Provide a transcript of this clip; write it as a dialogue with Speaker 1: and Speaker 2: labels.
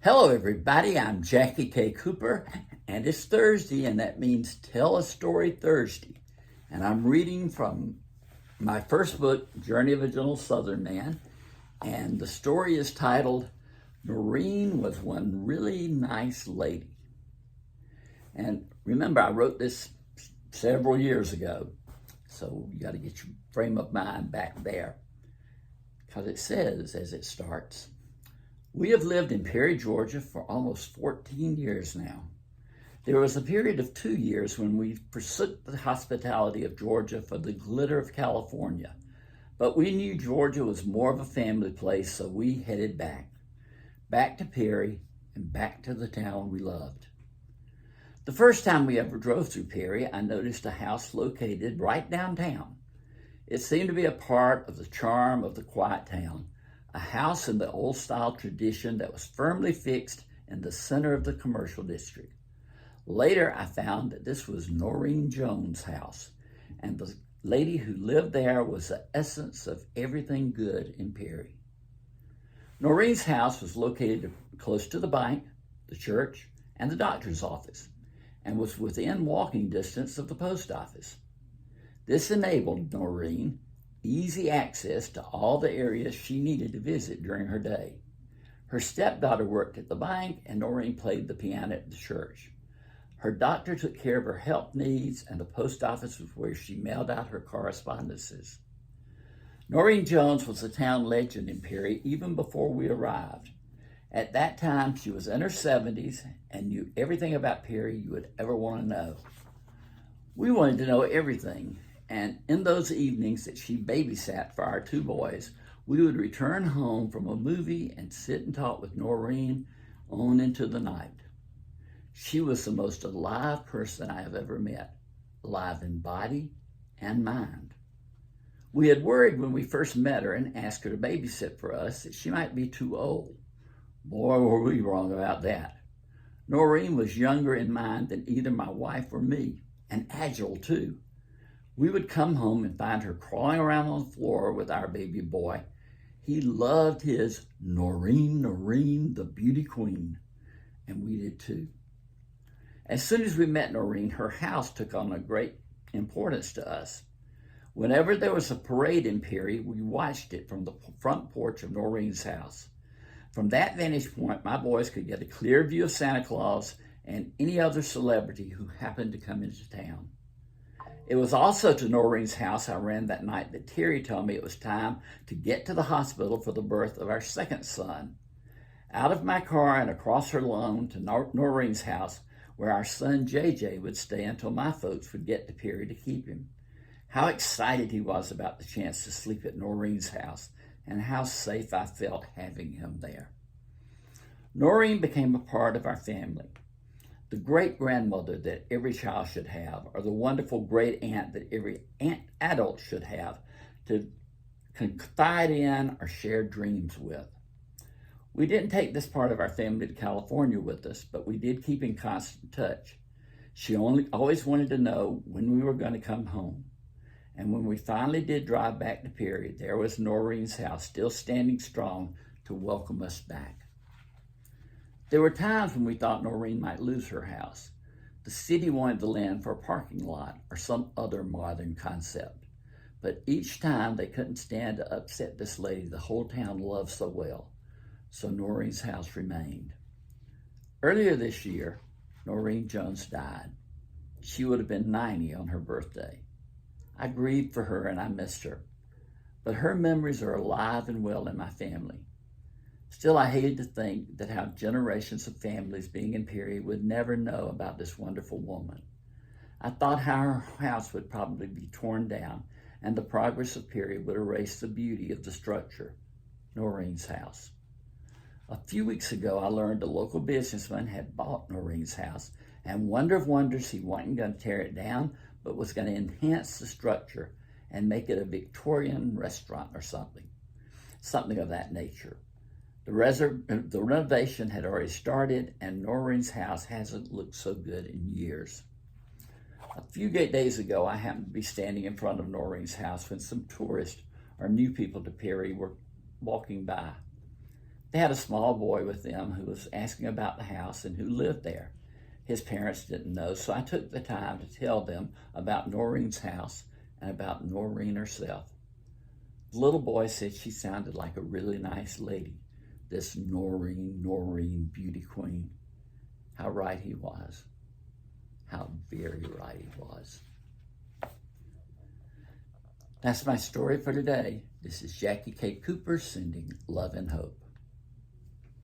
Speaker 1: Hello, everybody. I'm Jackie K. Cooper, and it's Thursday, and that means Tell a Story Thursday. And I'm reading from my first book, Journey of a Gentle Southern Man, and the story is titled, Norine Was One Really Nice Lady. And remember, I wrote this several years ago, so you got to get your frame of mind back there, because it says, as it starts, we have lived in Perry, Georgia for almost 14 years now. There was a period of 2 years when we forsook the hospitality of Georgia for the glitter of California. But we knew Georgia was more of a family place, so we headed back to Perry and back to the town we loved. The first time we ever drove through Perry, I noticed a house located right downtown. It seemed to be a part of the charm of the quiet town. A house in the old-style tradition that was firmly fixed in the center of the commercial district. Later, I found that this was Norine Jones' house, and the lady who lived there was the essence of everything good in Perry. Norine's house was located close to the bank, the church, and the doctor's office, and was within walking distance of the post office. This enabled Norine easy access to all the areas she needed to visit during her day. Her stepdaughter worked at the bank, and Norine played the piano at the church. Her doctor took care of her health needs, and the post office was where she mailed out her correspondences. Norine Jones was a town legend in Perry even before we arrived. At that time, she was in her 70s and knew everything about Perry you would ever want to know. We wanted to know everything, and in those evenings that she babysat for our 2 boys, we would return home from a movie and sit and talk with Norine on into the night. She was the most alive person I have ever met, alive in body and mind. We had worried when we first met her and asked her to babysit for us that she might be too old. Boy, were we wrong about that. Norine was younger in mind than either my wife or me, and agile too. We would come home and find her crawling around on the floor with our baby boy. He loved his Norine, Norine, the beauty queen, and we did too. As soon as we met Norine, her house took on a great importance to us. Whenever there was a parade in Perry, we watched it from the front porch of Norine's house. From that vantage point, my boys could get a clear view of Santa Claus and any other celebrity who happened to come into town. It was also to Norine's house I ran that night that Terry told me it was time to get to the hospital for the birth of our second son. Out of my car and across her lawn to Norine's house, where our son JJ would stay until my folks would get to Perry to keep him. How excited he was about the chance to sleep at Norine's house, and how safe I felt having him there. Norine became a part of our family. The great-grandmother that every child should have, or the wonderful great-aunt that every adult should have to confide in or share dreams with. We didn't take this part of our family to California with us, but we did keep in constant touch. She always wanted to know when we were going to come home. And when we finally did drive back to Perry, there was Norine's house still standing strong to welcome us back. There were times when we thought Norine might lose her house. The city wanted the land for a parking lot or some other modern concept. But each time they couldn't stand to upset this lady the whole town loved so well. So Norine's house remained. Earlier this year, Norine Jones died. She would have been 90 on her birthday. I grieved for her and I missed her. But her memories are alive and well in my family. Still, I hated to think that how generations of families being in Perry would never know about this wonderful woman. I thought how her house would probably be torn down and the progress of Perry would erase the beauty of the structure, Norine's house. A few weeks ago, I learned a local businessman had bought Norine's house, and wonder of wonders, he wasn't going to tear it down, but was going to enhance the structure and make it a Victorian restaurant or something of that nature. The renovation had already started, and Norine's house hasn't looked so good in years. A few days ago, I happened to be standing in front of Norine's house when some tourists or new people to Perry were walking by. They had a small boy with them who was asking about the house and who lived there. His parents didn't know, so I took the time to tell them about Norine's house and about Norine herself. The little boy said she sounded like a really nice lady, this Norine beauty queen. How right he was. How very right he was. That's my story for today. This is Jackie K. Cooper sending love and hope.